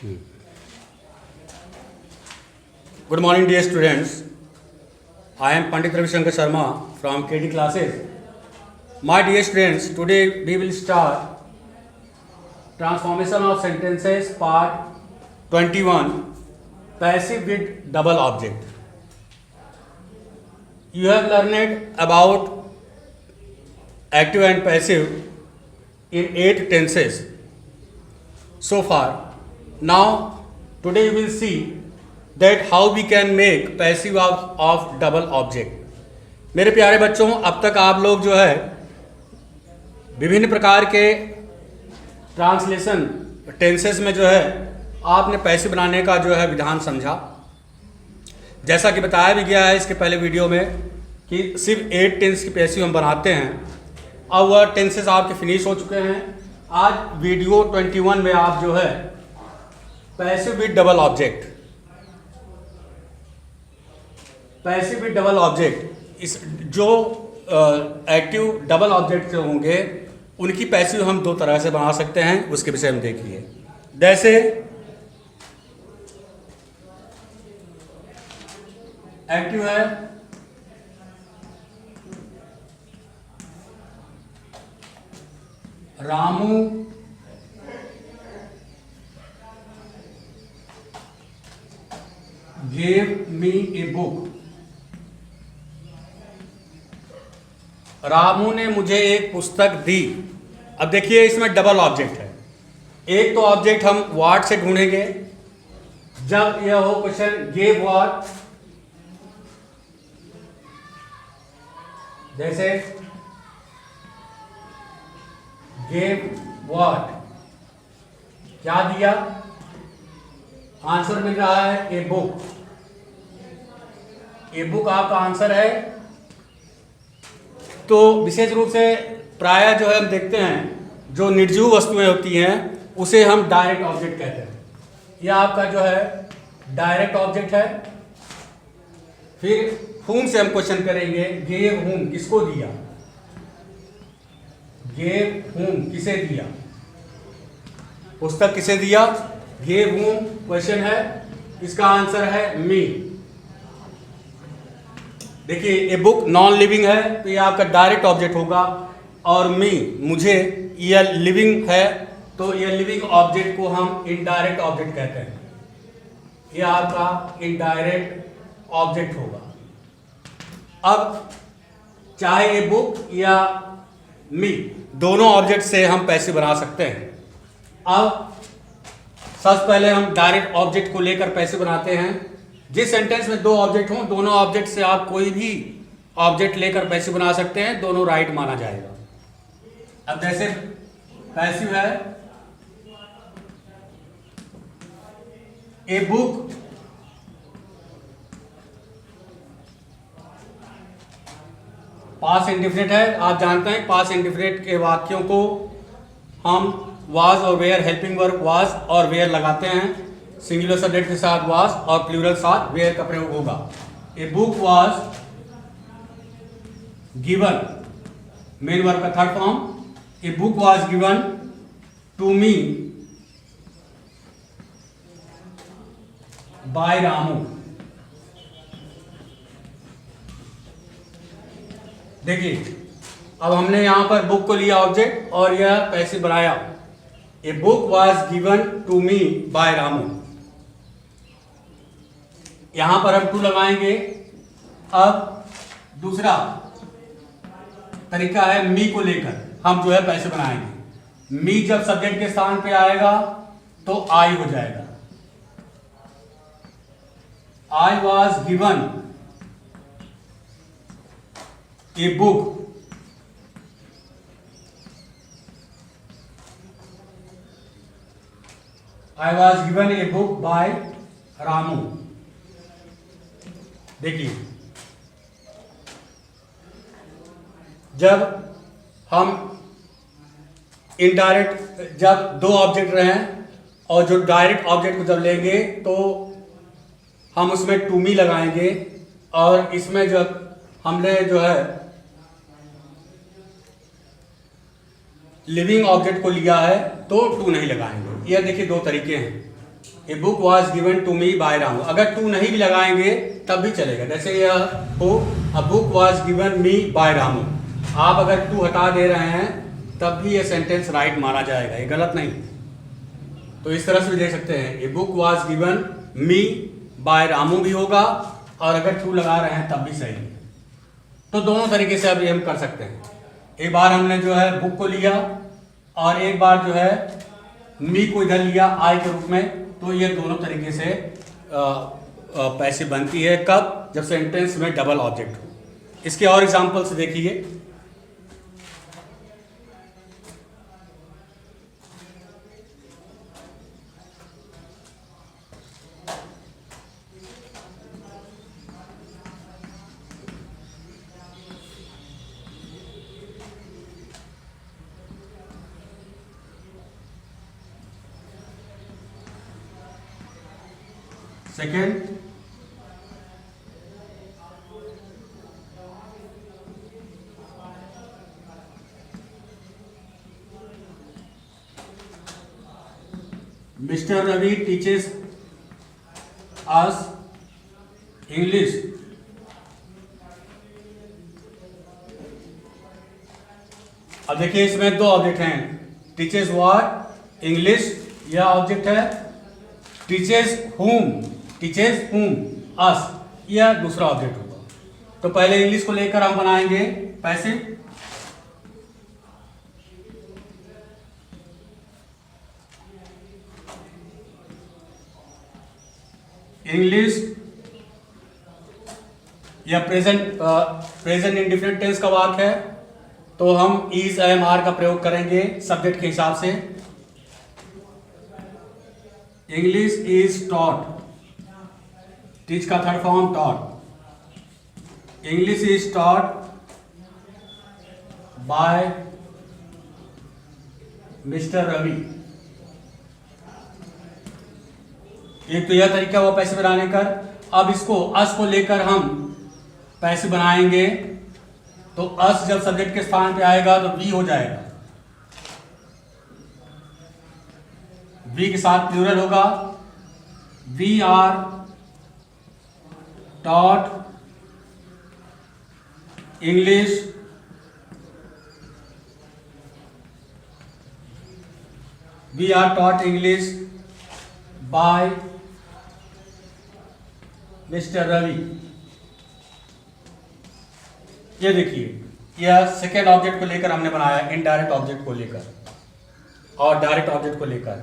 Good morning, dear students. I am Pandit Ravi Shankar Sharma from KD classes. My dear students, today we will start transformation of sentences part 21, passive with double object. You have learned about active and passive in 8 tenses so far. Now, today you will see that how we can make passive of double object. मेरे प्यारे बच्चों, अब तक आप लोग जो है विभिन्न प्रकार के ट्रांसलेशन टेंसेस में जो है आपने पैसिव बनाने का जो है विधान समझा। जैसा कि बताया भी गया है इसके पहले वीडियो में कि सिर्फ 8 टेंस की पैसिव हम बनाते हैं। अब वह टेंसेस आपके फिनिश हो चुके हैं। आज वीडियो 21 में आप जो है passive with double object, passive with double object, इस जो एक्टिव डबल ऑब्जेक्ट होंगे उनकी पैसिव हम 2 तरह से बना सकते हैं, उसके विषय में देखिए। जैसे एक्टिव है Ramu gave me a book। Ramu ने मुझे एक पुस्तक दी। अब देखिए इसमें डबल ऑब्जेक्ट है। एक तो ऑब्जेक्ट हम व्हाट से ढूंढेंगे जब यह हो क्वेश्चन गेव व्हाट, जैसे गेव व्हाट क्या दिया, आंसर मिल रहा है ए बुक। ए बुक आपका आंसर है। तो विशेष रूप से प्रायः जो है हम देखते हैं जो निर्जीव वस्तुएं होती हैं उसे हम डायरेक्ट ऑब्जेक्ट कहते हैं। यह आपका जो है डायरेक्ट ऑब्जेक्ट है। फिर whom से हम क्वेश्चन करेंगे, गेव whom किसको दिया, गेव whom किसे दिया, पुस्तक किसे दिया, गेव whom क्वेश्चन है, इसका आंसर है मी। देखिए ए बुक नॉन लिविंग है तो ये आपका डायरेक्ट ऑब्जेक्ट होगा, और मी मुझे, यह लिविंग है तो यह लिविंग ऑब्जेक्ट को हम इनडायरेक्ट ऑब्जेक्ट कहते हैं। यह आपका इनडायरेक्ट ऑब्जेक्ट होगा। अब चाहे ए बुक या मी दोनों ऑब्जेक्ट से हम पैसिव बना सकते हैं। अब सबसे पहले हम डायरेक्ट ऑब्जेक्ट को लेकर पैसिव बनाते हैं। जिस सेंटेंस में 2 ऑब्जेक्ट हों, दोनों ऑब्जेक्ट से आप कोई भी ऑब्जेक्ट लेकर पैसिव बना सकते हैं, दोनों राइट माना जाएगा। अब जैसे पैसिव है ए बुक पास्ट इंडेफिनिट है। आप जानते हैं पास्ट इंडेफिनिट के वाक्यों को हम वाज और वेयर, हेल्पिंग वर्ब वाज और वेयर लगाते हैं। सिंगुलर सब्जेक्ट के साथ वाज और प्लूरल साथ वेयर का प्रयोग होगा। A book was given, main verb का third form. A book was given to me by Ramu. देखिए अब हमने यहां पर बुक को लिया ऑब्जेक्ट और यह पैसिव बनाया। A book was given to me by Ramu. यहां पर हम टू लगाएंगे। अब दूसरा तरीका है मी को लेकर हम जो है पैसिव बनाएंगे। मी जब सब्जेक्ट के स्थान पे आएगा तो आई हो जाएगा। I was given a book I was given a book by Ramu. देखिए जब हम इनडायरेक्ट, जब 2 ऑब्जेक्ट रहे और जो डायरेक्ट ऑब्जेक्ट को जब लेंगे तो हम उसमें टू मी लगाएंगे, और इसमें जब हमने जो है लिविंग ऑब्जेक्ट को लिया है तो टू नहीं लगाएंगे। यह देखिए 2 तरीके हैं। A book was given to me by Ramu, अगर टू नहीं भी लगाएंगे तब भी चलेगा। जैसे यह हो a book was given me by Ramu, आप अगर टू हटा दे रहे हैं तब भी ये सेंटेंस राइट माना जाएगा, ये गलत नहीं। तो इस तरह से भी देख सकते हैं, a book was given me by Ramu भी होगा और अगर टू लगा रहे हैं तब भी सही है। तो दोनों तरीके से अभी हम कर सकते हैं। एक बार हमने जो है बुक को लिया और एक बार जो है मी को इधर लिया आई के रूप में, तो ये दोनों तरीके से पैसिव बनती है। कब? जब सेंटेंस में डबल ऑब्जेक्ट हो। इसके और एग्जांपल्स देखिए। Second, Mr. Ravi teaches us English. अब देखिए इसमें दो ऑब्जेक्ट हैं, टीचेस व्हाट इंग्लिश, यह ऑब्जेक्ट है। Teaches whom, teaches whom us, यह दूसरा ऑब्जेक्ट होगा। तो पहले इंग्लिश को लेकर हम बनाएंगे पैसिव। इंग्लिश या प्रेजेंट इंडिफिनिट टेंस का वाक्य है, तो हम इज एम आर का प्रयोग करेंगे सब्जेक्ट के हिसाब से। इंग्लिश इज टॉट, टीच का third form taught. English is taught by mister Ravi. एक तो यह तरीका हुआ पैसिव बनाने का। अब इसको अस को लेकर हम पैसिव बनाएंगे, तो अस जब सब्जेक्ट के स्थान पे आएगा तो वी हो जाएगा, वी के साथ प्लूरल होगा। We are taught English we are taught English by mister Ravi. ये देखिए, यह सेकेंड ऑब्जेक्ट को लेकर हमने बनाया, इनडायरेक्ट ऑब्जेक्ट को लेकर और डायरेक्ट ऑब्जेक्ट को लेकर।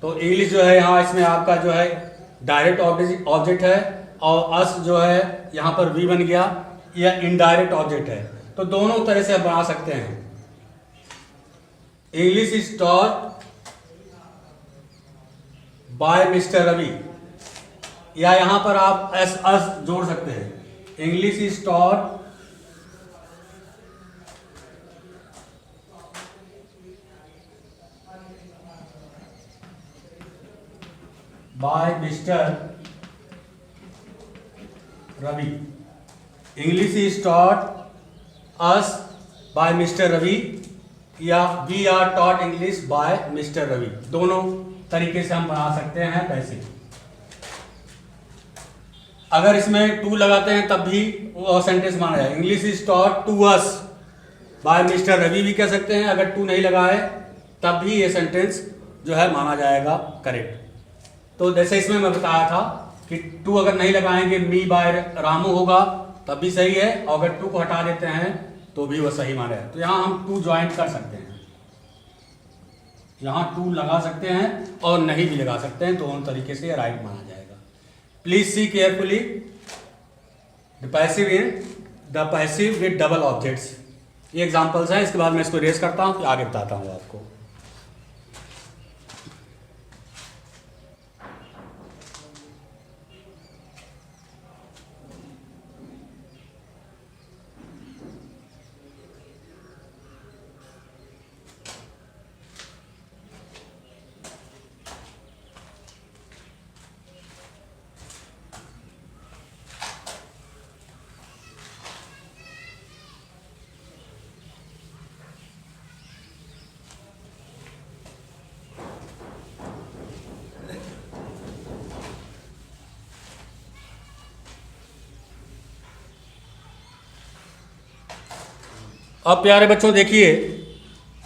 तो इंग्लिश जो है यहाँ इसमें आपका जो है डायरेक्ट ऑब्जेक्ट है और अस जो है यहाँ पर वी बन गया, यह इनडायरेक्ट ऑब्जेक्ट है। तो दोनों तरह से आप बना सकते हैं। English is taught by mister Ravi, या यहां पर आप एस अस जोड़ सकते हैं। English is taught by mister Ravi. English is taught us by mister Ravi, या we are taught English by mister Ravi. दोनों तरीके से हम बना सकते हैं पैसिव। अगर इसमें टू लगाते हैं तब भी वो सेंटेंस माना जाए। English is taught to us by mister Ravi भी कह सकते हैं, अगर टू नहीं लगाए तब भी ये सेंटेंस जो है माना जाएगा करेक्ट। तो जैसे इसमें मैं बताया था कि टू अगर नहीं लगाएंगे मी बाय रामू होगा तब भी सही है, और अगर टू को हटा देते हैं तो भी वो सही माना है। तो यहाँ हम टू ज्वाइन कर सकते हैं, यहाँ टू लगा सकते हैं और नहीं भी लगा सकते हैं, दोनों तरीके से राइट माना जाएगा। Please see carefully the passive with double objects. ये एग्जांपल्स हैं, इसके बाद मैं इसको रेस करता हूँ, फिर आगे बताता हूँ आपको। अब प्यारे बच्चों देखिए,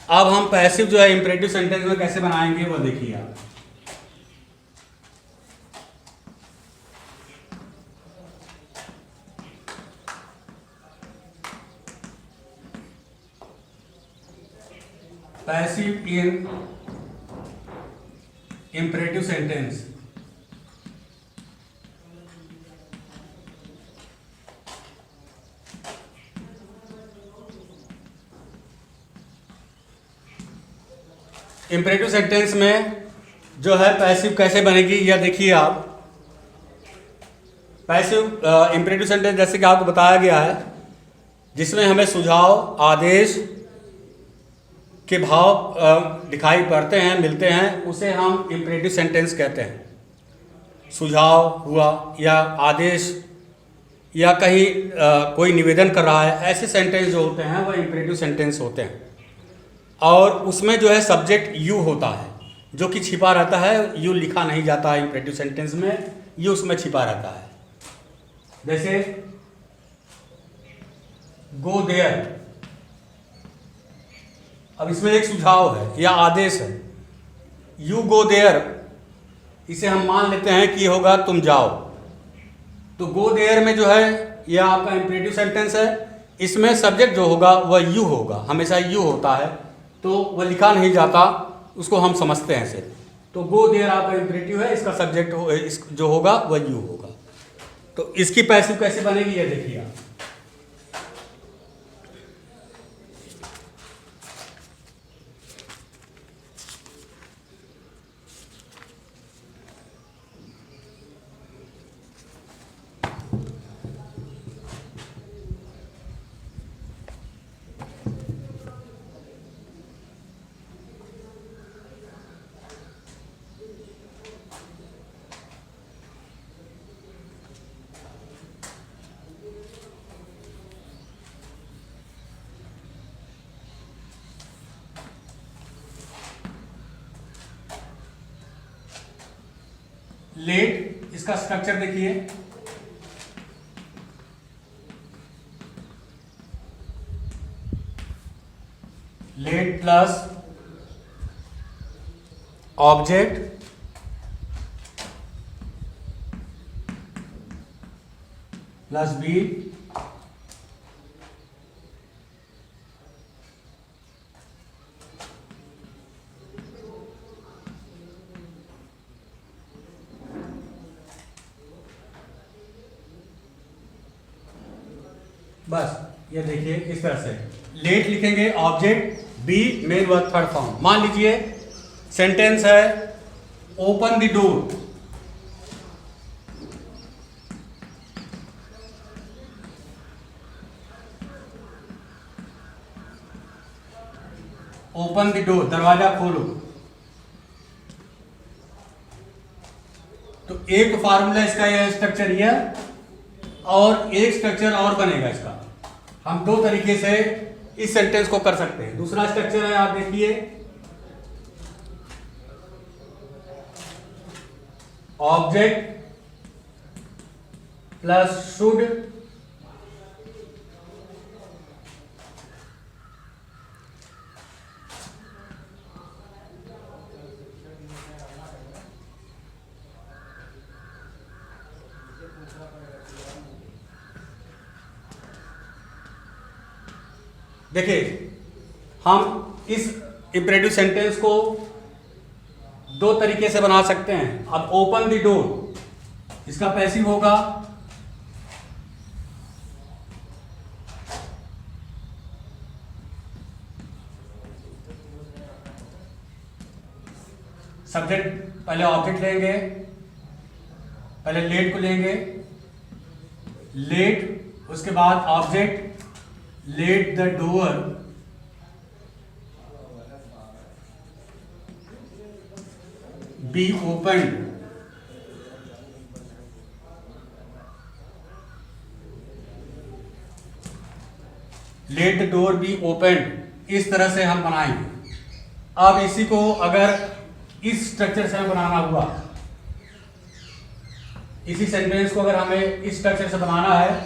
अब हम पैसिव जो है इंपरेटिव सेंटेंस में कैसे बनाएंगे वो देखिए आप। पैसिव इन इंपरेटिव सेंटेंस। इंपरेटिव सेंटेंस में जो है पैसिव कैसे बनेगी यह देखिए आप। पैसिव इंपरेटिव सेंटेंस जैसे कि आपको बताया गया है, जिसमें हमें सुझाव, आदेश के भाव दिखाई पड़ते हैं, मिलते हैं, उसे हम इंपरेटिव सेंटेंस कहते हैं। सुझाव हुआ या आदेश या कहीं कोई निवेदन कर रहा है, ऐसे सेंटेंस जो होते हैं वह इंपरेटिव सेंटेंस होते हैं। और उसमें जो है सब्जेक्ट यू होता है, जो कि छिपा रहता है, यू लिखा नहीं जाता है इंपरेटिव सेंटेंस में, यू उसमें छिपा रहता है। जैसे गो देयर, अब इसमें एक सुझाव है या आदेश है, यू गो देयर, इसे हम मान लेते हैं कि होगा तुम जाओ। तो गो देयर में जो है यह आपका इंपरेटिव सेंटेंस है, इसमें सब्जेक्ट जो होगा वह यू होगा, हमेशा यू होता है, तो वह लिखा नहीं जाता, उसको हम समझते हैं सिर्फ। तो गो देयर आपका इंपरेटिव है, इसका सब्जेक्ट जो होगा वह यू होगा। तो इसकी पैसिव कैसे बनेगी ये देखिए आप। लेट, इसका स्ट्रक्चर देखिए, let plus object plus be बस। ये देखिए इस तरह से लेट लिखेंगे, object be main verb third form. मान लीजिए सेंटेंस है open the door, open the door, दरवाजा खोलो। तो एक फार्मूला इसका यह स्ट्रक्चर यह, और एक स्ट्रक्चर और बनेगा इसका। हम दो तरीके से इस सेंटेंस को कर सकते हैं। दूसरा स्ट्रक्चर है, आप देखिए, ऑब्जेक्ट प्लस शुड देखिए, हम इस इंपरेटिव सेंटेंस को दो तरीके से बना सकते हैं। अब ओपन द डोर, इसका पैसिव होगा सब्जेक्ट, पहले ऑब्जेक्ट लेंगे, पहले लेट को लेंगे, लेट, उसके बाद object, let the door be open, let the door be open. इस तरह से हम बनाएंगे। अब इसी को अगर इस स्ट्रक्चर से बनाना हुआ, इसी सेंटेंस को अगर हमें इस स्ट्रक्चर से बनाना है,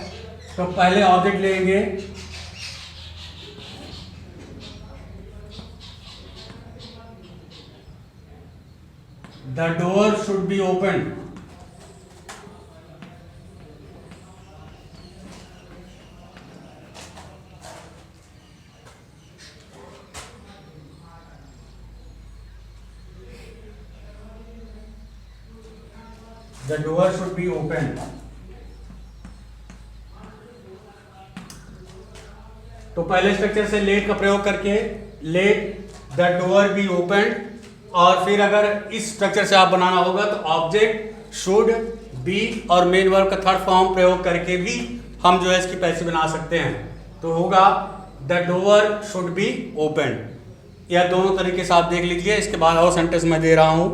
तो पहले ऑब्जेक्ट लेंगे, the door should be open. The door should be open. तो पहले स्ट्रक्चर से लेट का प्रयोग करके let the door be open, और फिर अगर इस स्ट्रक्चर से आप बनाना होगा तो ऑब्जेक्ट शुड बी और मेन वर्ब का थर्ड फॉर्म प्रयोग करके भी हम जो है इसकी पैसिव बना सकते हैं। तो होगा the door should be open. यह दोनों तरीके से आप देख लीजिए। इसके बाद और सेंटेंस मैं दे रहा हूं।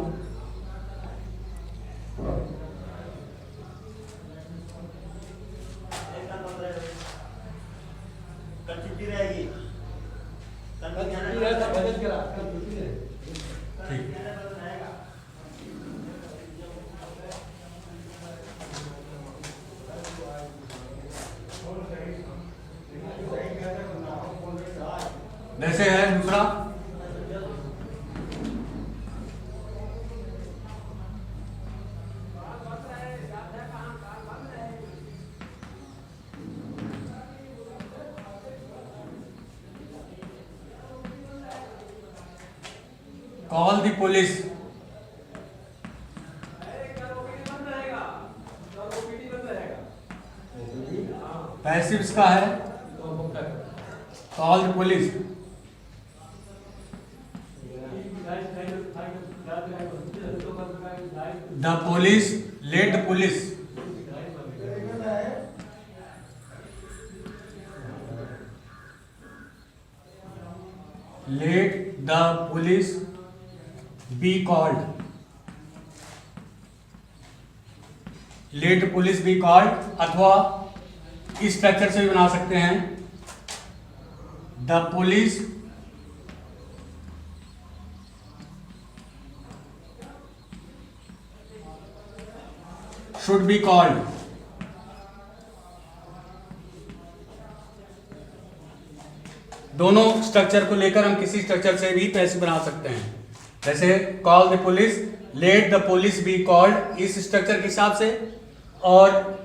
वैसे है दूसरा, कॉल द पुलिस। पैसिव इसका है call the police. The police, let the police. Let the police be called. Let police be called, अथवा इस स्ट्रक्चर से भी बना सकते हैं the police should be called. दोनों स्ट्रक्चर को लेकर हम किसी स्ट्रक्चर से भी पैसिव बना सकते हैं। जैसे call the police, let the police be called इस स्ट्रक्चर के हिसाब से, और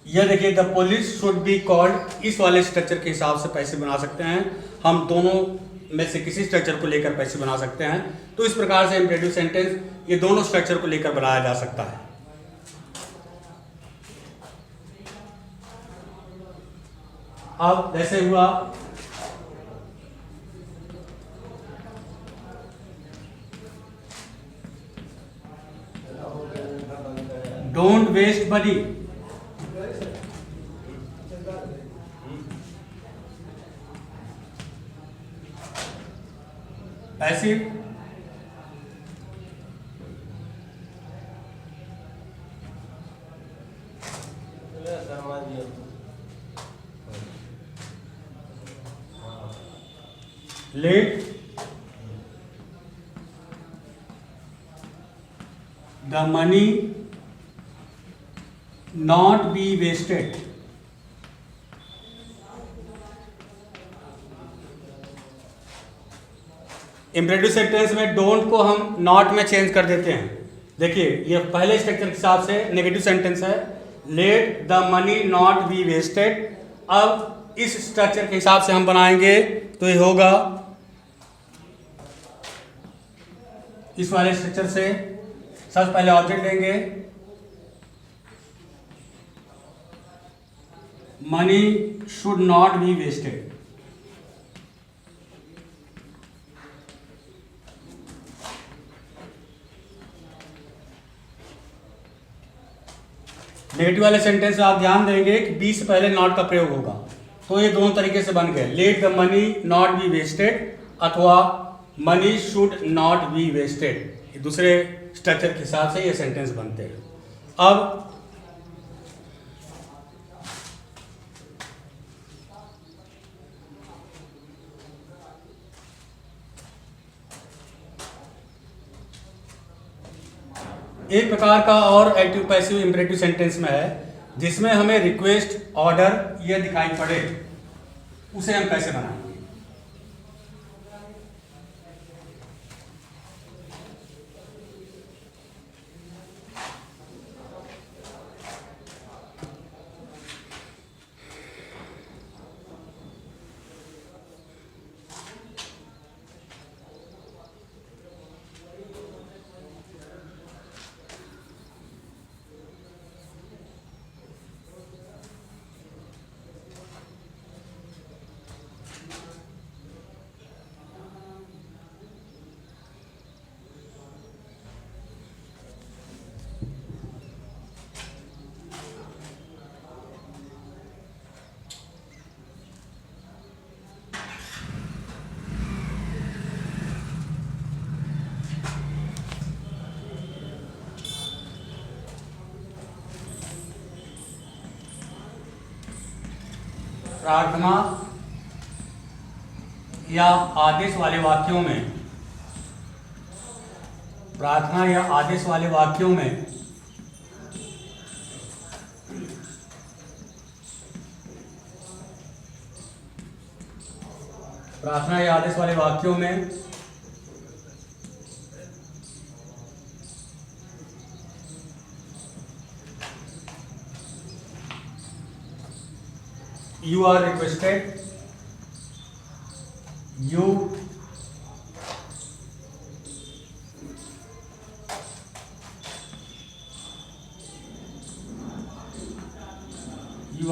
यह देखिए the police should be called इस वाले स्ट्रक्चर के हिसाब से पैसिव बना सकते हैं। हम दोनों में से किसी स्ट्रक्चर को लेकर पैसिव बना सकते हैं। तो इस प्रकार से इम्परेटिव सेंटेंस ये दोनों स्ट्रक्चर को लेकर बनाया जा सकता है। अब जैसे हुआ don't waste money. Passive let the money not be wasted. Imperative sentence में डोंट को हम नॉट में चेंज कर देते हैं। देखिए ये पहले स्ट्रक्चर के हिसाब से नेगेटिव सेंटेंस है, let the money not be wasted. अब इस स्ट्रक्चर के हिसाब से हम बनाएंगे तो ये होगा इस वाले स्ट्रक्चर से सबसे पहले ऑब्जेक्ट लेंगे, money should not be wasted. Negative वाले सेंटेंस आप ध्यान देंगे कि बी से पहले नॉट का प्रयोग होगा। तो ये दोनों तरीके से बन गए, let the money not be wasted अथवा money should not be wasted. दूसरे स्ट्रक्चर के हिसाब से ये सेंटेंस बनते हैं। अब एक प्रकार का और एक्टिव पैसिव इंपरेटिव सेंटेंस में है जिसमें हमें रिक्वेस्ट ऑर्डर ये दिखाई पड़े, उसे हम कैसे बनाएंगे। प्रार्थना या आदेश वाले वाक्यों में, प्रार्थना या आदेश वाले वाक्यों में प्रार्थना या आदेश वाले वाक्यों में you are requested, you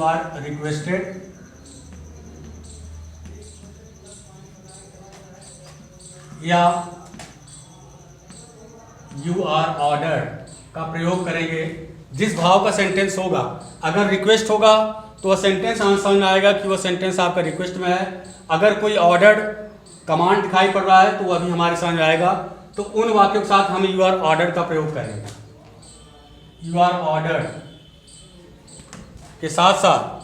are requested या you are ordered का प्रयोग करेंगे। जिस भाव का सेंटेंस होगा, अगर रिक्वेस्ट होगा तो वह सेंटेंस हमें समझ में आएगा कि वह सेंटेंस आपका रिक्वेस्ट में है। अगर कोई ऑर्डर्ड कमांड दिखाई पड़ रहा है तो वह भी हमारे समझ में आएगा। तो उन वाक्यों के साथ हम यू आर ऑर्डर्ड का प्रयोग करेंगे। यू आर ऑर्डर्ड के साथ साथ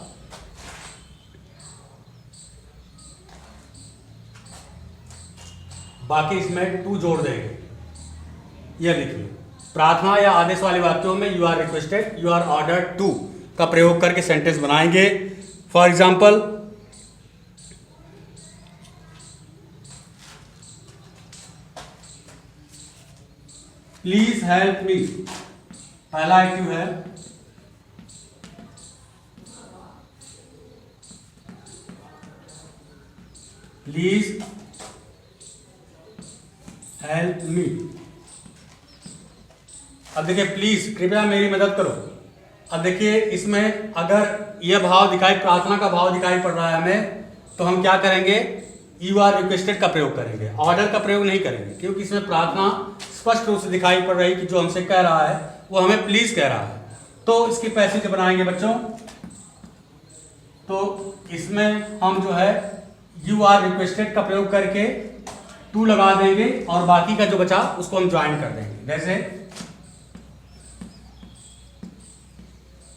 बाकी इसमें टू जोड़ देंगे। यह लिखिए, प्रार्थना या आदेश वाले वाक्यों में you are requested, you are ordered to का प्रयोग करके सेंटेंस बनाएंगे। For example, please help me, पहला एक्टिव है। Please help me. अब देखिए, प्लीज कृपया मेरी मदद करो। अब देखिए, इसमें अगर यह भाव दिखाई, प्रार्थना का भाव दिखाई पड़ रहा है हमें, तो हम क्या करेंगे, यू आर रिक्वेस्टेड का प्रयोग करेंगे, ऑर्डर का प्रयोग नहीं करेंगे, क्योंकि इसमें प्रार्थना स्पष्ट रूप से दिखाई पड़ रही कि जो हमसे कह रहा है वो हमें प्लीज कह रहा है। तो इसकी पैसेज बनाएंगे बच्चों। तो इसमें हम जो है यू आर रिक्वेस्टेड का प्रयोग करके टू लगा देंगे और बाकी का जो बचा उसको हम ज्वाइन कर देंगे। जैसे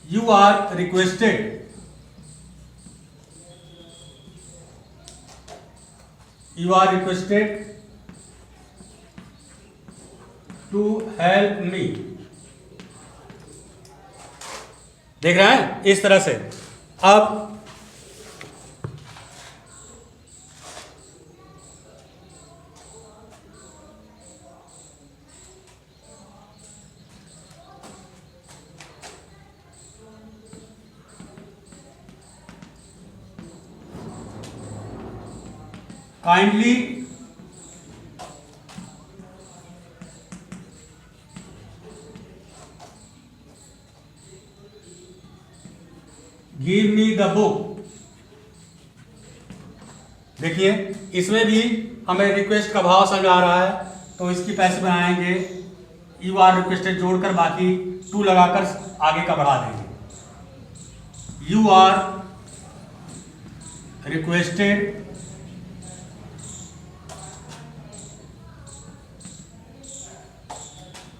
you are requested, you are requested to help me. देख रहे हैं, इस तरह से। अब kindly give me the book. देखिए, इसमें भी हमें रिक्वेस्ट का भाव समझ आ रहा है, तो इसकी पैसे बनाएंगे, यू आर रिक्वेस्टेड जोड़कर बाकी टू लगाकर आगे का बढ़ा देंगे। You are requested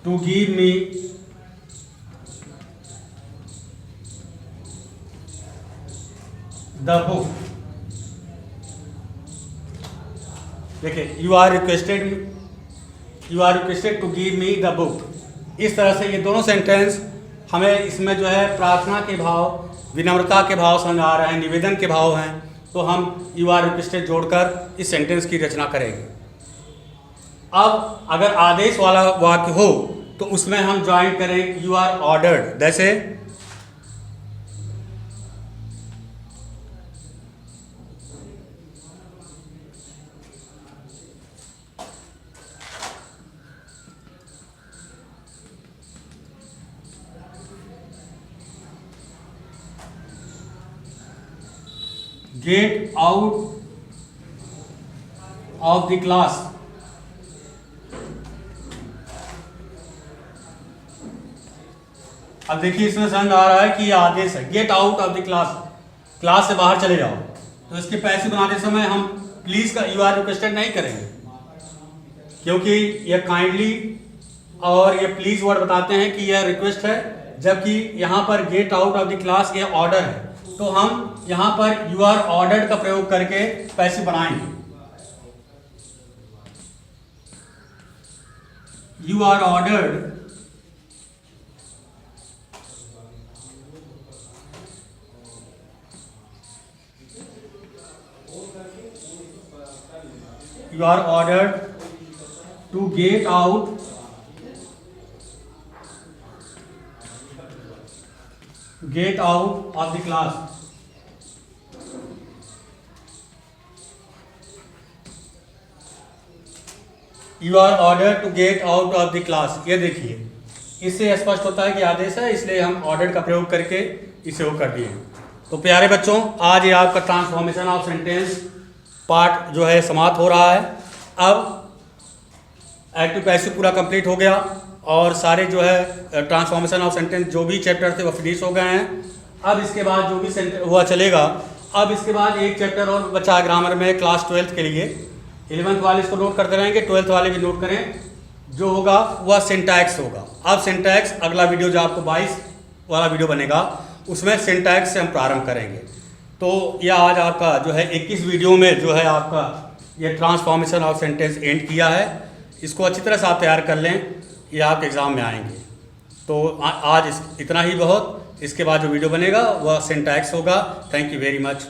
to give me the book। देखिए, you are requested to give me the book। इस तरह से ये दोनों सेंटेंस हमें इसमें जो है प्रार्थना के भाव, विनम्रता के भाव समझ आ रहे हैं, निवेदन के भाव हैं, तो हम यू आर रिक्वेस्टेड जोड़कर इस सेंटेंस की रचना करेंगे। अब अगर आदेश वाला वाक्य हो तो उसमें हम ज्वाइन करें यू आर ऑर्डर्ड। जैसे get out of the class. अब देखिए, इसमें समझ आ रहा है कि यह आदेश है, get out of the class, class से बाहर चले जाओ। तो इसके पैसे बनाते समय हम प्लीज का यू आर रिक्वेस्टेड नहीं करेंगे, क्योंकि यह काइंडली और ये प्लीज वर्ड बताते हैं कि यह रिक्वेस्ट है, जबकि यहाँ पर get out of the class यह ऑर्डर है। तो हम यहाँ पर यू आर ऑर्डर्ड का प्रयोग करके पैसिव बनाएंगे। You are ordered you are ordered to get out of the class. You are ordered to get out of the class. ये देखिए, इससे स्पष्ट होता है कि आदेश है, इसलिए हम ऑर्डर का प्रयोग करके इसे वो कर दिए हैं। तो प्यारे बच्चों, आज ये आपका ट्रांसफॉर्मेशन ऑफ सेंटेंस पार्ट जो है समाप्त हो रहा है। अब एक्टिव पैसिव पूरा कंप्लीट हो गया और सारे जो है ट्रांसफॉर्मेशन ऑफ सेंटेंस जो भी चैप्टर थे वो फिनिश हो गए हैं। अब इसके बाद जो भी हुआ चलेगा, अब इसके बाद एक चैप्टर और बचा ग्रामर में क्लास 12th के लिए। 11th वाले इसको नोट करते रहेंगे, 12th वाले भी नोट करें। जो होगा वह सिंटैक्स होगा। अब सिंटैक्स अगला वीडियो जो आपको 22 वाला वीडियो बनेगा उसमें सिंटैक्स से हम प्रारंभ करेंगे। तो यह आज आपका जो है 21 वीडियो में जो है आपका ये ट्रांसफॉर्मेशन ऑफ सेंटेंस एंड किया है। इसको अच्छी तरह से आप तैयार कर लें, ये आपके एग्ज़ाम में आएंगे। तो आज इतना ही बहुत। इसके बाद जो वीडियो बनेगा वह सिंटैक्स होगा। Thank you very much.